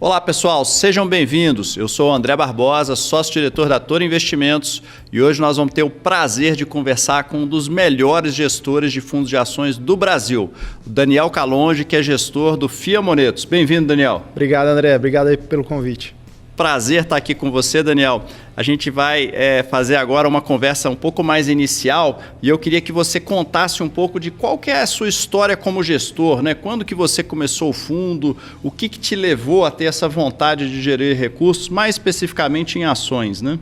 Olá pessoal, sejam bem-vindos. Eu sou o André Barbosa, sócio-diretor da Toro Investimentos e hoje nós vamos ter o prazer de conversar com um dos melhores gestores de fundos de ações do Brasil, o Daniel Calonge, que é gestor do FIA Monetos. Bem-vindo, Daniel. Obrigado, André. Obrigado aí pelo convite. Prazer estar aqui com você, Daniel. A gente vai fazer agora uma conversa um pouco mais inicial e eu queria que você contasse um pouco de qual que é a sua história como gestor, né? Quando que você começou o fundo, o que te levou a ter essa vontade de gerir recursos, mais especificamente em ações, né?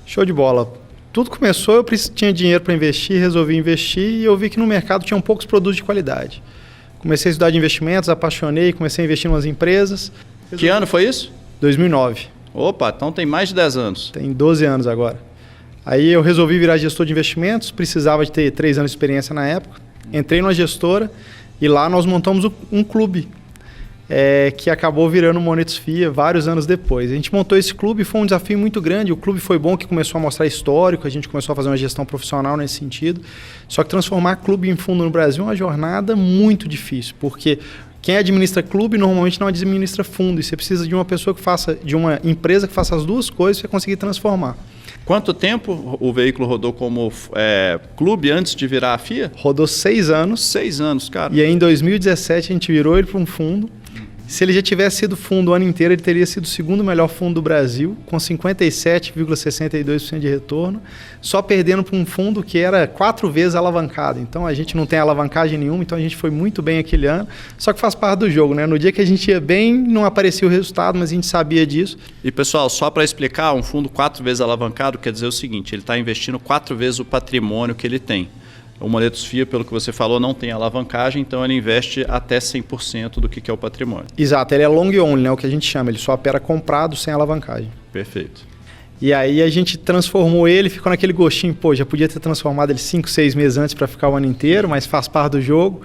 Show de bola. Tudo começou, eu tinha dinheiro para investir, resolvi investir e eu vi que no mercado tinham poucos produtos de qualidade. Comecei a estudar de investimentos, apaixonei, comecei a investir em umas empresas. Que ano foi isso? 2009. Opa, então tem mais de 10 anos. Tem 12 anos agora. Aí eu resolvi virar gestor de investimentos, precisava de ter 3 anos de experiência na época. Entrei numa gestora e lá nós montamos um clube que acabou virando o Monetos FIA vários anos depois. A gente montou esse clube e foi um desafio muito grande. O clube foi bom que começou a mostrar histórico, a gente começou a fazer uma gestão profissional nesse sentido. Só que transformar clube em fundo no Brasil é uma jornada muito difícil, porque quem administra clube normalmente não administra fundo. E você precisa de uma pessoa que faça, de uma empresa que faça as duas coisas para conseguir transformar. Quanto tempo o veículo rodou como clube antes de virar a FIA? Rodou 6 anos. 6 anos, cara. E aí em 2017 a gente virou ele para um fundo. Se ele já tivesse sido fundo o ano inteiro, ele teria sido o segundo melhor fundo do Brasil, com 57,62% de retorno, só perdendo para um fundo que era 4 vezes alavancado. Então a gente não tem alavancagem nenhuma, então a gente foi muito bem aquele ano, só que faz parte do jogo, né? No dia que a gente ia bem, não aparecia o resultado, mas a gente sabia disso. E pessoal, só para explicar, um fundo 4 vezes alavancado quer dizer o seguinte, ele está investindo 4 vezes o patrimônio que ele tem. O Monetos FIA, pelo que você falou, não tem alavancagem, então ele investe até 100% do que é o patrimônio. Exato, ele é long only, né, o que a gente chama, ele só opera comprado sem alavancagem. Perfeito. E aí a gente transformou ele, ficou naquele gostinho, pô, já podia ter transformado ele 5, 6 meses antes para ficar o ano inteiro, mas faz parte do jogo.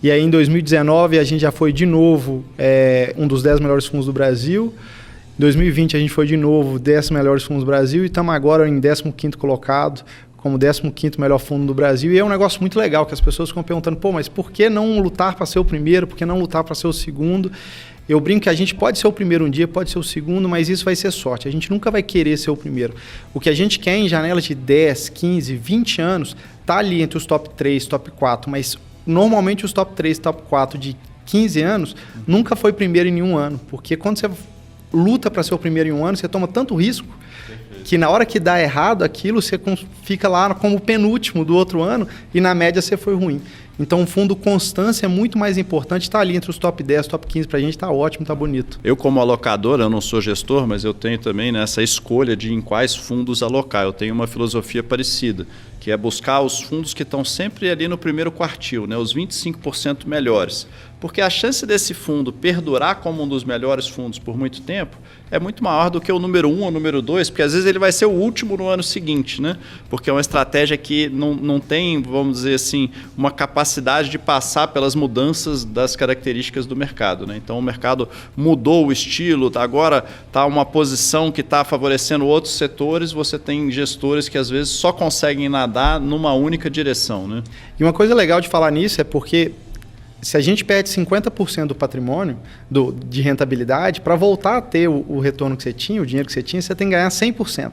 E aí em 2019 a gente já foi de novo um dos 10 melhores fundos do Brasil. Em 2020 a gente foi de novo 10 melhores fundos do Brasil e estamos agora em 15º colocado, como 15º melhor fundo do Brasil. E é um negócio muito legal, que as pessoas ficam perguntando, pô, mas por que não lutar para ser o primeiro? Por que não lutar para ser o segundo? Eu brinco que a gente pode ser o primeiro um dia, pode ser o segundo, mas isso vai ser sorte. A gente nunca vai querer ser o primeiro. O que a gente quer em janelas de 10, 15, 20 anos, tá ali entre os top 3, top 4, mas normalmente os top 3, top 4 de 15 anos nunca foi primeiro em nenhum ano, porque quando você luta para ser o primeiro em um ano, você toma tanto risco que na hora que dá errado aquilo, você fica lá como penúltimo do outro ano e na média você foi ruim. Então o fundo constância é muito mais importante, está ali entre os top 10, top 15, para a gente está ótimo, está bonito. Eu como alocador, eu não sou gestor, mas eu tenho também essa escolha de em quais fundos alocar. Eu tenho uma filosofia parecida, que é buscar os fundos que estão sempre ali no primeiro quartil, né, os 25% melhores. Porque a chance desse fundo perdurar como um dos melhores fundos por muito tempo é muito maior do que o número 1 ou o número 2, porque às vezes ele vai ser o último no ano seguinte, né? Porque é uma estratégia que não tem, vamos dizer assim, uma capacidade de passar pelas mudanças das características do mercado, né? Então o mercado mudou o estilo, agora está uma posição que está favorecendo outros setores, você tem gestores que às vezes só conseguem nadar numa única direção, né? E uma coisa legal de falar nisso é porque se a gente perde 50% do patrimônio de rentabilidade, para voltar a ter o retorno que você tinha, o dinheiro que você tinha, você tem que ganhar 100%.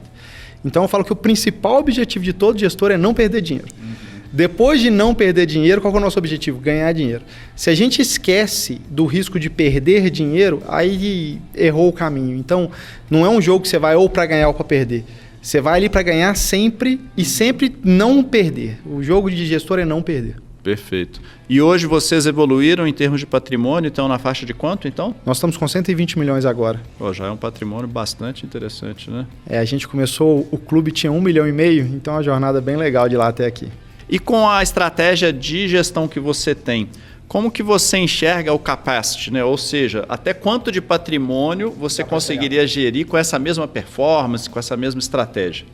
Então eu falo que o principal objetivo de todo gestor é não perder dinheiro. Depois de não perder dinheiro, qual é o nosso objetivo? Ganhar dinheiro. Se a gente esquece do risco de perder dinheiro, aí errou o caminho. Então não é um jogo que você vai ou para ganhar ou para perder. Você vai ali para ganhar sempre e sempre não perder. O jogo de gestor é não perder. Perfeito. E hoje vocês evoluíram em termos de patrimônio, então na faixa de quanto, então? Nós estamos com 120 milhões agora. Já é um patrimônio bastante interessante, né? A gente começou, o clube tinha 1,5 milhão, então é uma jornada bem legal de lá até aqui. E com a estratégia de gestão que você tem, como que você enxerga o capacity, né? Ou seja, até quanto de patrimônio você conseguiria gerir com essa mesma performance, com essa mesma estratégia?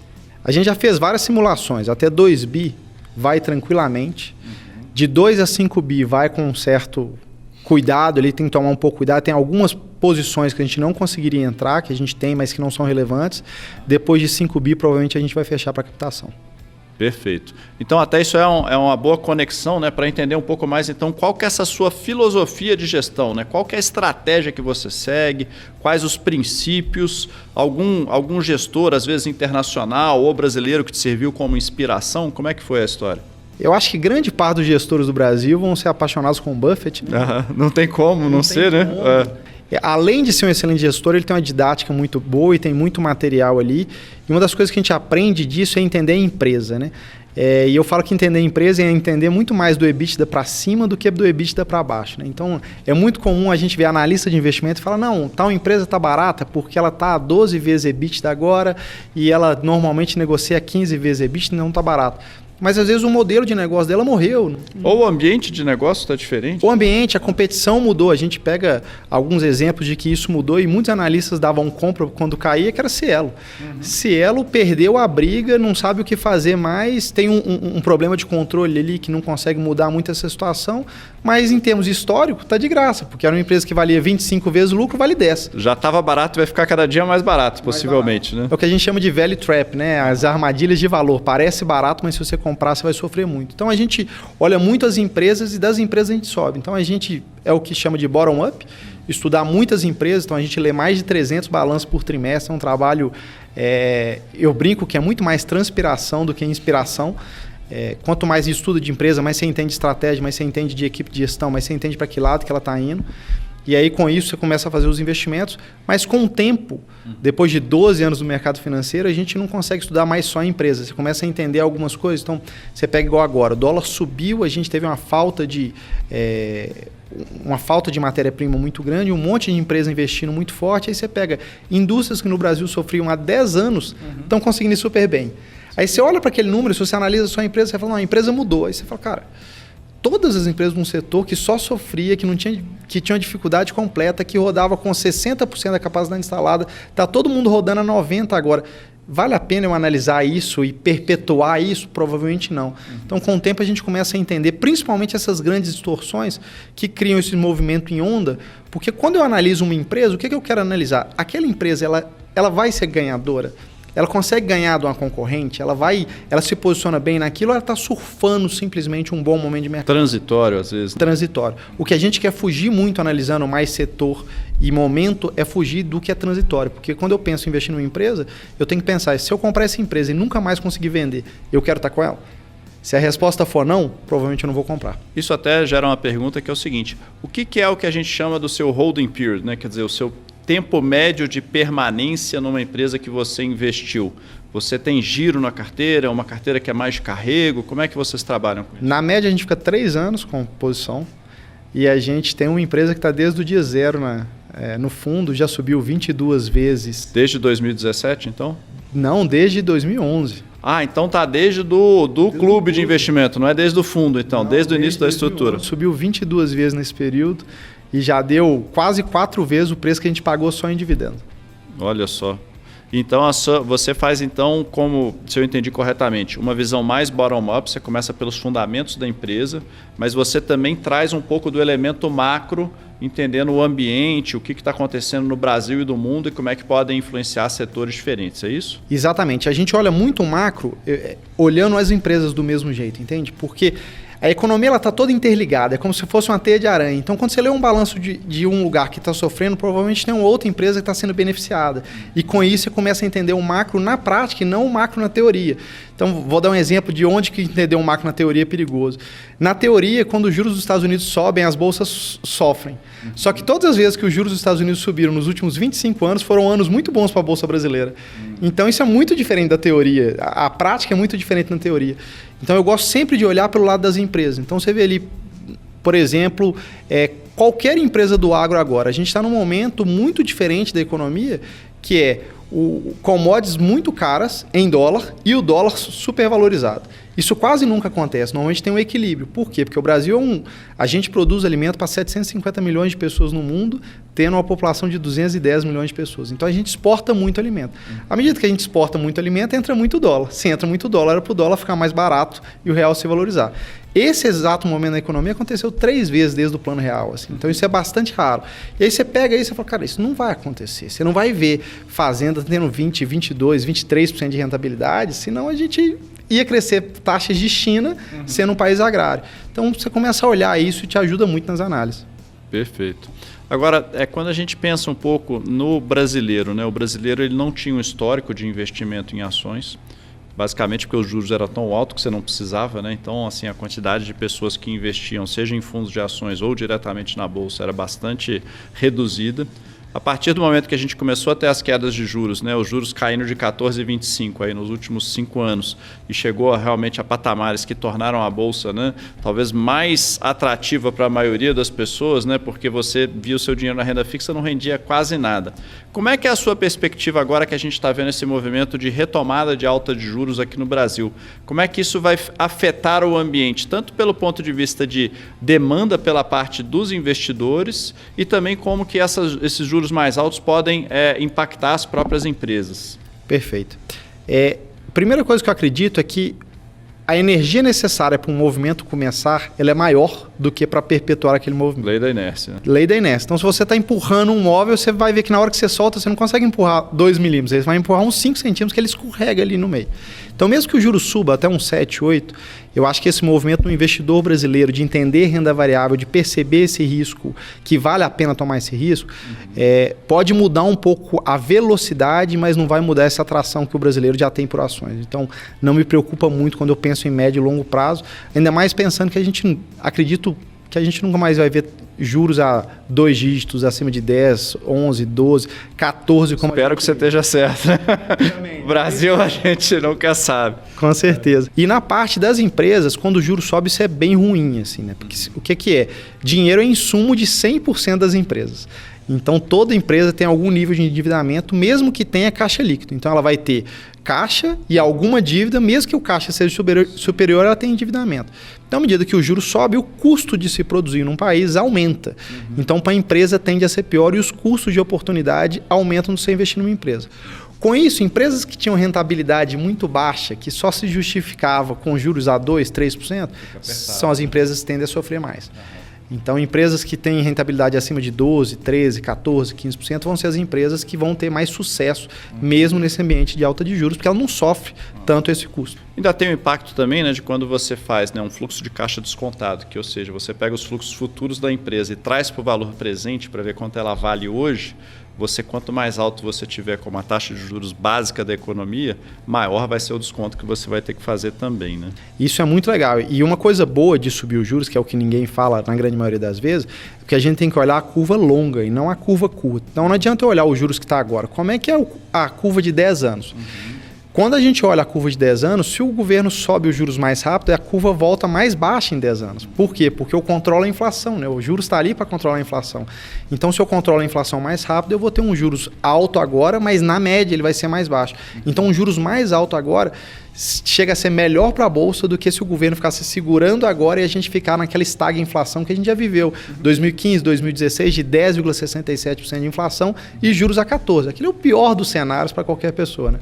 A gente já fez várias simulações, até 2 bi vai tranquilamente. De 2 a 5 bi vai com um certo cuidado, ele tem que tomar um pouco de cuidado. Tem algumas posições que a gente não conseguiria entrar, que a gente tem, mas que não são relevantes. Depois de 5 bi, provavelmente a gente vai fechar para captação. Perfeito. Então, até isso é uma boa conexão, né, para entender um pouco mais, então, qual que é essa sua filosofia de gestão, né? Qual que é a estratégia que você segue, quais os princípios, algum gestor, às vezes internacional ou brasileiro, que te serviu como inspiração, como é que foi a história? Eu acho que grande parte dos gestores do Brasil vão ser apaixonados com o Buffett. Né? Não tem como não ser, né? Além de ser um excelente gestor, ele tem uma didática muito boa e tem muito material ali. E uma das coisas que a gente aprende disso é entender a empresa, né? E eu falo que entender a empresa é entender muito mais do EBITDA para cima do que do EBITDA para baixo. Né? Então, é muito comum a gente ver analista de investimento e falar, não, tal empresa está barata porque ela está a 12 vezes EBITDA agora e ela normalmente negocia 15 vezes EBITDA e não está barato. Mas às vezes o modelo de negócio dela morreu. Ou o ambiente de negócio está diferente? O ambiente, a competição mudou. A gente pega alguns exemplos de que isso mudou e muitos analistas davam compra quando caía, que era Cielo. Cielo perdeu a briga, não sabe o que fazer mais, tem um problema de controle ali que não consegue mudar muito essa situação, mas em termos históricos está de graça, porque era uma empresa que valia 25 vezes o lucro, vale 10. Já estava barato, vai ficar cada dia mais barato, possivelmente. Né? É o que a gente chama de value trap, né? As armadilhas de valor. Parece barato, mas se você comprar, você vai sofrer muito. Então, a gente olha muito as empresas e das empresas a gente sobe. Então, a gente é o que chama de bottom-up, estudar muitas empresas. Então, a gente lê mais de 300 balanços por trimestre. É um trabalho, eu brinco que é muito mais transpiração do que inspiração. Quanto mais estudo de empresa, mais você entende de estratégia, mais você entende de equipe de gestão, mais você entende para que lado que ela está indo. E aí, com isso, você começa a fazer os investimentos. Mas com o tempo, depois de 12 anos no mercado financeiro, a gente não consegue estudar mais só a empresa. Você começa a entender algumas coisas. Então, você pega igual agora. O dólar subiu, a gente teve uma falta de matéria-prima muito grande, um monte de empresa investindo muito forte. Aí você pega indústrias que no Brasil sofriam há 10 anos, estão conseguindo ir super bem. Aí você olha para aquele número, se você analisa só a empresa, você fala, não, a empresa mudou. Aí você fala, cara, todas as empresas de um setor que só sofria, que tinha uma dificuldade completa, que rodava com 60% da capacidade instalada, está todo mundo rodando a 90% agora. Vale a pena eu analisar isso e perpetuar isso? Provavelmente não. Então, com o tempo, a gente começa a entender, principalmente essas grandes distorções que criam esse movimento em onda, porque quando eu analiso uma empresa, o que eu quero analisar? Aquela empresa, ela vai ser ganhadora? Ela consegue ganhar de uma concorrente? Ela se posiciona bem naquilo ou ela está surfando simplesmente um bom momento de mercado? Transitório, às vezes. Transitório. O que a gente quer fugir muito analisando mais setor e momento é fugir do que é transitório. Porque quando eu penso em investir numa empresa, eu tenho que pensar, se eu comprar essa empresa e nunca mais conseguir vender, eu quero estar com ela? Se a resposta for não, provavelmente eu não vou comprar. Isso até gera uma pergunta que é o seguinte, o que é o que a gente chama do seu holding period, né? Quer dizer, o seu tempo médio de permanência numa empresa que você investiu? Você tem giro na carteira? É uma carteira que é mais de carrego? Como é que vocês trabalham com isso? Na média, a gente fica 3 anos com posição e a gente tem uma empresa que está desde o dia zero no fundo, já subiu 22 vezes. Desde 2017, então? Não, desde 2011. Então tá desde do clube de investimento, não é desde o fundo, então, não, desde o início da estrutura. Subiu 22 vezes nesse período. E já deu quase 4 vezes o preço que a gente pagou só em dividendo. Olha só. Então, você faz, então, como, se eu entendi corretamente, uma visão mais bottom-up, você começa pelos fundamentos da empresa, mas você também traz um pouco do elemento macro, entendendo o ambiente, o que está acontecendo no Brasil e do mundo e como é que podem influenciar setores diferentes, é isso? Exatamente. A gente olha muito o macro, olhando as empresas do mesmo jeito, entende? Porque a economia está toda interligada, é como se fosse uma teia de aranha. Então, quando você lê um balanço de um lugar que está sofrendo, provavelmente tem uma outra empresa que está sendo beneficiada. E com isso, você começa a entender o macro na prática e não o macro na teoria. Então, vou dar um exemplo de onde que entender o macro na teoria é perigoso. Na teoria, quando os juros dos Estados Unidos sobem, as bolsas sofrem. Só que todas as vezes que os juros dos Estados Unidos subiram nos últimos 25 anos, foram anos muito bons para a Bolsa brasileira. Então, isso é muito diferente da teoria. A prática é muito diferente na teoria. Então, eu gosto sempre de olhar pelo lado das empresas. Então, você vê ali, por exemplo, qualquer empresa do agro agora. A gente está num momento muito diferente da economia, que é commodities muito caras em dólar e o dólar supervalorizado. Isso quase nunca acontece. Normalmente tem um equilíbrio. Por quê? Porque o Brasil a gente produz alimento para 750 milhões de pessoas no mundo, tendo uma população de 210 milhões de pessoas. Então, a gente exporta muito alimento. À medida que a gente exporta muito alimento, entra muito dólar. Se entra muito dólar, era para o dólar ficar mais barato e o real se valorizar. Esse exato momento na economia aconteceu 3 vezes desde o Plano Real. Assim. Então, isso é bastante raro. E aí você pega isso e fala, cara, isso não vai acontecer. Você não vai ver fazenda tendo 20, 22, 23% de rentabilidade, senão a gente ia crescer taxas de China, sendo um país agrário. Então, você começa a olhar isso e te ajuda muito nas análises. Perfeito. Agora, quando a gente pensa um pouco no brasileiro, né? O brasileiro ele não tinha um histórico de investimento em ações, basicamente porque os juros eram tão altos que você não precisava, né? Então, assim, a quantidade de pessoas que investiam, seja em fundos de ações ou diretamente na bolsa, era bastante reduzida. A partir do momento que a gente começou a ter as quedas de juros, né, os juros caindo de 14,25 aí nos últimos 5 anos e chegou realmente a patamares que tornaram a bolsa, né, talvez mais atrativa para a maioria das pessoas, né, porque você via o seu dinheiro na renda fixa, não rendia quase nada. Como é que é a sua perspectiva agora que a gente está vendo esse movimento de retomada de alta de juros aqui no Brasil? Como é que isso vai afetar o ambiente, tanto pelo ponto de vista de demanda pela parte dos investidores e também como que esses juros mais altos podem impactar as próprias empresas? Perfeito. A primeira coisa que eu acredito é que a energia necessária para um movimento começar, ela é maior do que para perpetuar aquele movimento. Lei da inércia. Lei da inércia. Então, se você está empurrando um móvel, você vai ver que na hora que você solta, você não consegue empurrar 2 milímetros, você vai empurrar uns 5 centímetros que ele escorrega ali no meio. Então, mesmo que o juro suba até uns 7, 8, eu acho que esse movimento do investidor brasileiro de entender renda variável, de perceber esse risco, que vale a pena tomar esse risco, pode mudar um pouco a velocidade, mas não vai mudar essa atração que o brasileiro já tem por ações. Então, não me preocupa muito quando eu penso em médio e longo prazo, ainda mais pensando que acredito que a gente nunca mais vai ver juros a 2 dígitos, acima de 10, 11, 12, 14. Como Espero que você esteja certo. O Brasil a gente nunca sabe. Com certeza. E na parte das empresas, quando o juro sobe, isso é bem ruim, assim, né? Porque o que é? Dinheiro é insumo de 100% das empresas. Então, toda empresa tem algum nível de endividamento, mesmo que tenha caixa líquido. Então, ela vai ter caixa e alguma dívida, mesmo que o caixa seja superior, ela tem endividamento. Então, à medida que o juro sobe, o custo de se produzir num país aumenta. Então, para a empresa tende a ser pior e os custos de oportunidade aumentam se você investir numa empresa. Com isso, empresas que tinham rentabilidade muito baixa, que só se justificava com juros a 2%, 3%, são as empresas que tendem a sofrer mais. Então, empresas que têm rentabilidade acima de 12%, 13%, 14%, 15% vão ser as empresas que vão ter mais sucesso, mesmo nesse ambiente de alta de juros, porque ela não sofre tanto esse custo. Ainda tem o impacto também, né, de quando você faz, né, um fluxo de caixa descontado, que, ou seja, você pega os fluxos futuros da empresa e traz para o valor presente para ver quanto ela vale hoje. Quanto mais alto você tiver como a taxa de juros básica da economia, maior vai ser o desconto que você vai ter que fazer também, né? Isso é muito legal. E uma coisa boa de subir os juros, que é o que ninguém fala na grande maioria das vezes, é que a gente tem que olhar a curva longa e não a curva curta. Então não adianta eu olhar os juros que está agora. Como é que é a curva de 10 anos? Quando a gente olha a curva de 10 anos, se o governo sobe os juros mais rápido, a curva volta mais baixa em 10 anos. Por quê? Porque eu controlo a inflação, né? O juros está ali para controlar a inflação. Então, se eu controlo a inflação mais rápido, eu vou ter um juros alto agora, mas na média ele vai ser mais baixo. Então, um juros mais alto agora chega a ser melhor para a Bolsa do que se o governo ficasse segurando agora e a gente ficar naquela inflação que a gente já viveu. 2015, 2016, de 10,67% de inflação e juros a 14%. Aquilo é o pior dos cenários para qualquer pessoa, né?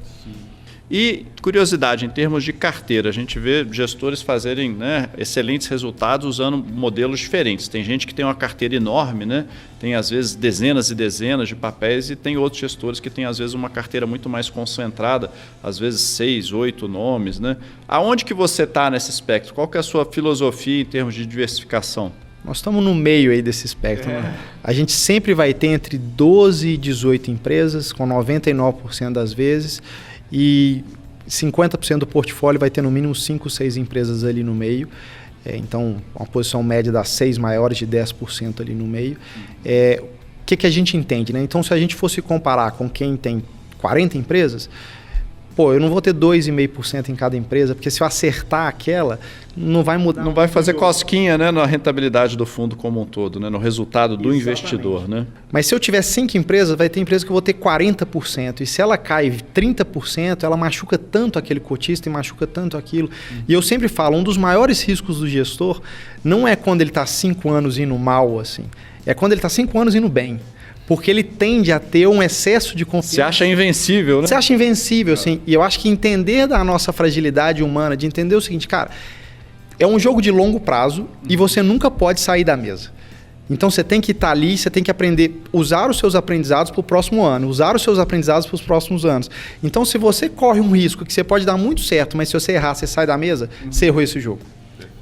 E curiosidade, em termos de carteira, a gente vê gestores fazerem, né, excelentes resultados usando modelos diferentes. Tem gente que tem uma carteira enorme, né, tem às vezes dezenas e dezenas de papéis e tem outros gestores que têm às vezes uma carteira muito mais concentrada, às vezes 6, 8 nomes. Né? Aonde que você está nesse espectro? Qual que é a sua filosofia em termos de diversificação? Nós estamos no meio aí desse espectro. Né? A gente sempre vai ter entre 12 e 18 empresas, com 99% das vezes, e 50% do portfólio vai ter no mínimo 5, 6 empresas ali no meio. Então, uma posição média das 6 maiores de 10% ali no meio. O que a gente entende? Né? Então, se a gente fosse comparar com quem tem 40 empresas, eu não vou ter 2,5% em cada empresa, porque se eu acertar aquela, não vai mudar. Não vai fazer cosquinha, né, na rentabilidade do fundo como um todo, né, no resultado do investidor. Né? Mas se eu tiver 5 empresas, vai ter empresa que eu vou ter 40%. E se ela cai 30%, ela machuca tanto aquele cotista e machuca tanto aquilo. E eu sempre falo, um dos maiores riscos do gestor não é quando ele está 5 anos indo mal, assim. É quando ele está 5 anos indo bem. Porque ele tende a ter um excesso de confiança. Você acha invencível, né? Você acha invencível, assim. E eu acho que entender da nossa fragilidade humana, de entender o seguinte, cara, é um jogo de longo prazo e você nunca pode sair da mesa. Então você tem que estar ali, você tem que aprender, usar os seus aprendizados para o próximo ano, usar os seus aprendizados para os próximos anos. Então se você corre um risco que você pode dar muito certo, mas se você errar, você sai da mesa, você errou esse jogo.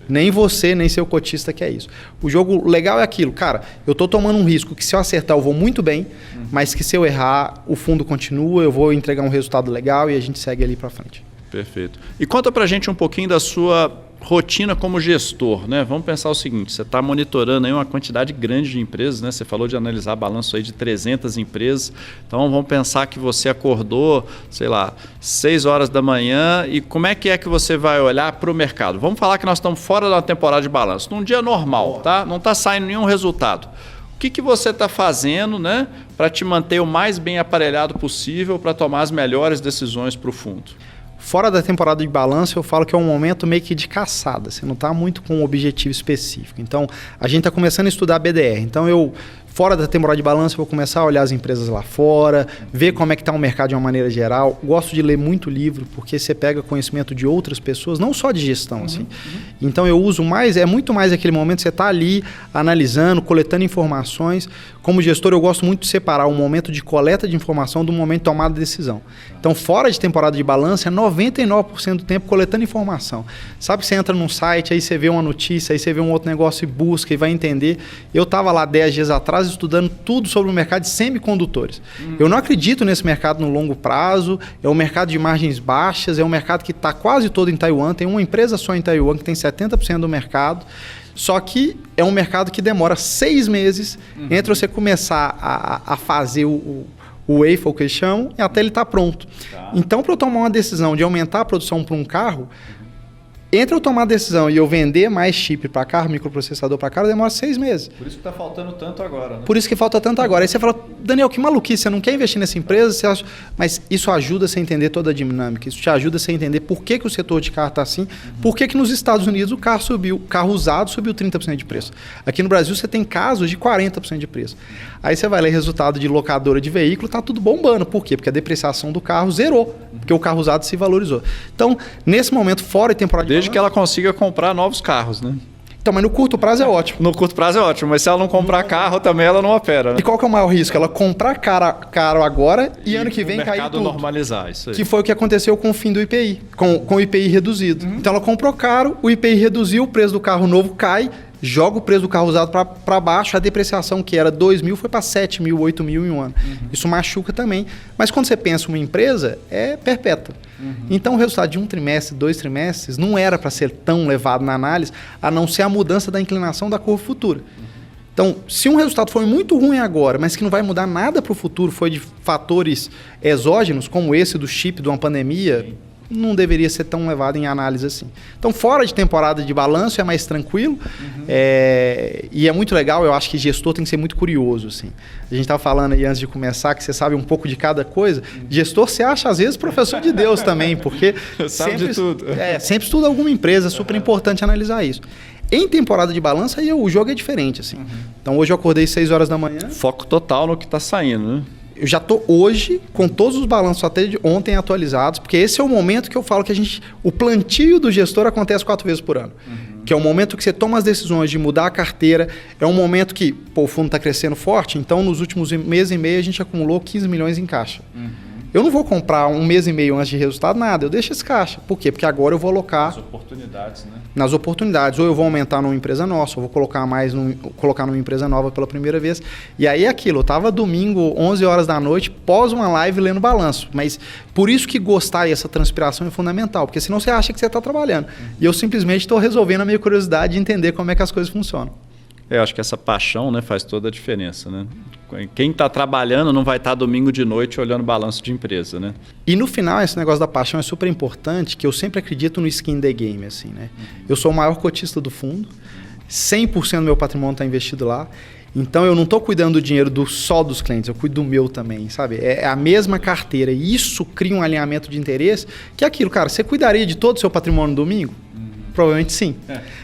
Nem você, nem seu cotista quer isso. O jogo legal é aquilo, cara, eu estou tomando um risco que se eu acertar eu vou muito bem, mas que se eu errar, o fundo continua, eu vou entregar um resultado legal e a gente segue ali para frente. Perfeito. E conta pra gente um pouquinho da sua rotina como gestor, né? Vamos pensar o seguinte, você está monitorando aí uma quantidade grande de empresas, né? Você falou de analisar balanço aí de 300 empresas, então vamos pensar que você acordou, sei lá, 6 horas da manhã e como é que você vai olhar para o mercado? Vamos falar que nós estamos fora da temporada de balanço, num dia normal, tá? Não está saindo nenhum resultado. O que você está fazendo, né, para te manter o mais bem aparelhado possível para tomar as melhores decisões para o fundo? Fora da temporada de balanço, eu falo que é um momento meio que de caçada. Você não está muito com um objetivo específico. Então, a gente está começando a estudar BDR. Então, fora da temporada de balanço, eu vou começar a olhar as empresas lá fora, ver como é que está o mercado de uma maneira geral. Gosto de ler muito livro, porque você pega conhecimento de outras pessoas, não só de gestão. Assim. Então, eu uso mais, é muito mais aquele momento que você está ali analisando, coletando informações. Como gestor, eu gosto muito de separar o momento de coleta de informação do momento de tomada de decisão. Então, fora de temporada de balanço, é 99% do tempo coletando informação. Sabe que você entra num site, aí você vê uma notícia, aí você vê um outro negócio e busca e vai entender. Eu estava lá 10 dias atrás estudando tudo sobre o mercado de semicondutores. Eu não acredito nesse mercado no longo prazo, é um mercado de margens baixas, é um mercado que está quase todo em Taiwan, tem uma empresa só em Taiwan que tem 70% do mercado. Só que é um mercado que demora 6 meses entre você começar a fazer o waffle, que eles chamam, e até ele estar pronto. Tá. Então, para eu tomar uma decisão de aumentar a produção para um carro, entre eu tomar a decisão e eu vender mais chip para carro, microprocessador para carro, demora 6 meses. Por isso que está faltando tanto agora, né? Por isso que falta tanto agora. Aí você fala, Daniel, que maluquice, você não quer investir nessa empresa? Você acha... Mas isso ajuda você a entender toda a dinâmica, isso te ajuda você a entender por que o setor de carro está assim, por que nos Estados Unidos o carro usado subiu 30% de preço. Aqui no Brasil você tem casos de 40% de preço. Aí você vai ler resultado de locadora de veículo, está tudo bombando. Por quê? Porque a depreciação do carro zerou, porque o carro usado se valorizou. Então, nesse momento, fora de temporada de desde que ela consiga comprar novos carros, né? Então, mas no curto prazo é ótimo. No curto prazo é ótimo, mas se ela não comprar carro, também ela não opera, né? E qual que é o maior risco? Ela comprar caro agora e ano que vem cair tudo. O mercado normalizar, isso aí. Que foi o que aconteceu com o fim do IPI, com o IPI reduzido. Então ela comprou caro, o IPI reduziu, o preço do carro novo cai, joga o preço do carro usado para baixo, a depreciação que era 2 mil foi para 7 mil, 8 mil em um ano. Isso machuca também. Mas quando você pensa uma empresa, é perpétua. Então o resultado de um trimestre, 2 trimestres, não era para ser tão levado na análise, a não ser a mudança da inclinação da curva futura. Então, se um resultado foi muito ruim agora, mas que não vai mudar nada para o futuro, foi de fatores exógenos, como esse do chip, de uma pandemia, não deveria ser tão levado em análise assim. Então, fora de temporada de balanço, é mais tranquilo. E é muito legal, eu acho que gestor tem que ser muito curioso. Assim. A gente estava falando aí antes de começar que você sabe um pouco de cada coisa. Gestor, você acha às vezes professor de Deus também, porque sabe de tudo. Sempre estuda alguma empresa, é super importante analisar isso. Em temporada de balanço, aí o jogo é diferente. Assim. Então, hoje eu acordei 6 horas da manhã. Foco total no que está saindo, né? Eu já estou hoje com todos os balanços até de ontem atualizados, porque esse é o momento que eu falo que o plantio do gestor acontece 4 vezes por ano. Que é o momento que você toma as decisões de mudar a carteira, é um momento que o fundo está crescendo forte, então nos últimos mês e meio a gente acumulou 15 milhões em caixa. Eu não vou comprar 1 mês e meio antes de resultado, nada. Eu deixo esse caixa. Por quê? Porque agora eu vou alocar... Nas oportunidades, né? Nas oportunidades. Ou eu vou aumentar numa empresa nossa, ou vou colocar numa empresa nova pela primeira vez. E aí é aquilo. Eu estava domingo, 11 horas da noite, pós uma live lendo balanço. Mas por isso que gostar e essa transpiração é fundamental. Porque senão você acha que você está trabalhando. E eu simplesmente estou resolvendo a minha curiosidade de entender como é que as coisas funcionam. Eu acho que essa paixão, né, faz toda a diferença, né? Quem está trabalhando não vai estar domingo de noite olhando balanço de empresa, né? E no final, esse negócio da paixão é super importante, que eu sempre acredito no skin the game, assim, né? Eu sou o maior cotista do fundo, 100% do meu patrimônio está investido lá, então eu não estou cuidando do dinheiro só dos clientes, eu cuido do meu também, sabe? É a mesma carteira, e isso cria um alinhamento de interesse, que é aquilo, cara, você cuidaria de todo o seu patrimônio no domingo? Provavelmente sim.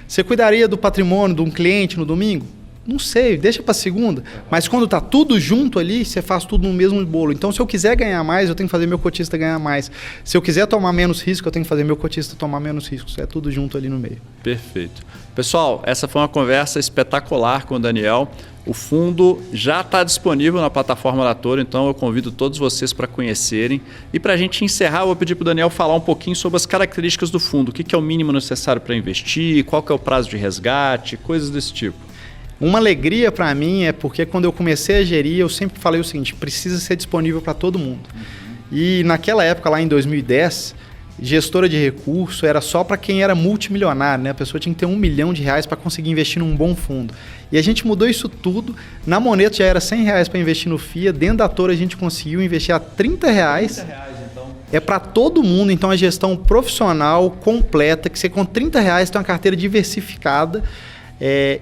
Você cuidaria do patrimônio de um cliente no domingo? Não sei, deixa para segunda. Mas quando tá tudo junto ali, você faz tudo no mesmo bolo. Então, se eu quiser ganhar mais, eu tenho que fazer meu cotista ganhar mais. Se eu quiser tomar menos risco, eu tenho que fazer meu cotista tomar menos riscos. É tudo junto ali no meio. Perfeito. Pessoal, essa foi uma conversa espetacular com o Daniel. O fundo já está disponível na plataforma da Toro, então eu convido todos vocês para conhecerem. E para a gente encerrar, eu vou pedir para o Daniel falar um pouquinho sobre as características do fundo. O que é o mínimo necessário para investir, qual que é o prazo de resgate, coisas desse tipo. Uma alegria para mim é porque quando eu comecei a gerir, eu sempre falei o seguinte, precisa ser disponível para todo mundo. E naquela época, lá em 2010, gestora de recurso era só para quem era multimilionário, né? A pessoa tinha que ter R$1 milhão para conseguir investir num bom fundo. E a gente mudou isso tudo. Na Moneto já era R$100 para investir no FIA. Dentro da Toro a gente conseguiu investir a R$30. R$30, então. É para todo mundo. Então a gestão profissional completa, que você com R$30 tem uma carteira diversificada.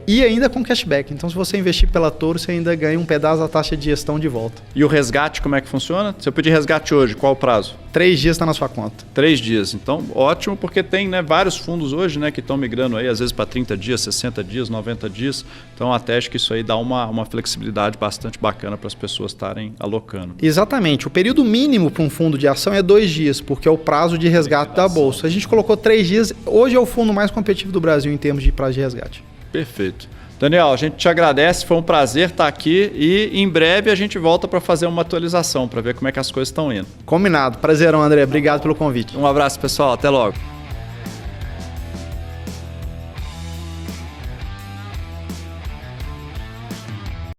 E ainda com cashback. Então, se você investir pela Toro, você ainda ganha um pedaço da taxa de gestão de volta. E o resgate, como é que funciona? Se eu pedir resgate hoje, qual o prazo? 3 dias está na sua conta. 3 dias. Então, ótimo, porque tem, né, vários fundos hoje, né, que estão migrando aí, às vezes para 30 dias, 60 dias, 90 dias. Então, até acho que isso aí dá uma flexibilidade bastante bacana para as pessoas estarem alocando. Exatamente. O período mínimo para um fundo de ação é 2 dias, porque é o prazo de resgate da Bolsa. A gente colocou 3 dias. Hoje é o fundo mais competitivo do Brasil em termos de prazo de resgate. Perfeito. Daniel, a gente te agradece, foi um prazer estar aqui e em breve a gente volta para fazer uma atualização, para ver como é que as coisas estão indo. Combinado. Prazerão, André. Obrigado pelo convite. Um abraço, pessoal. Até logo.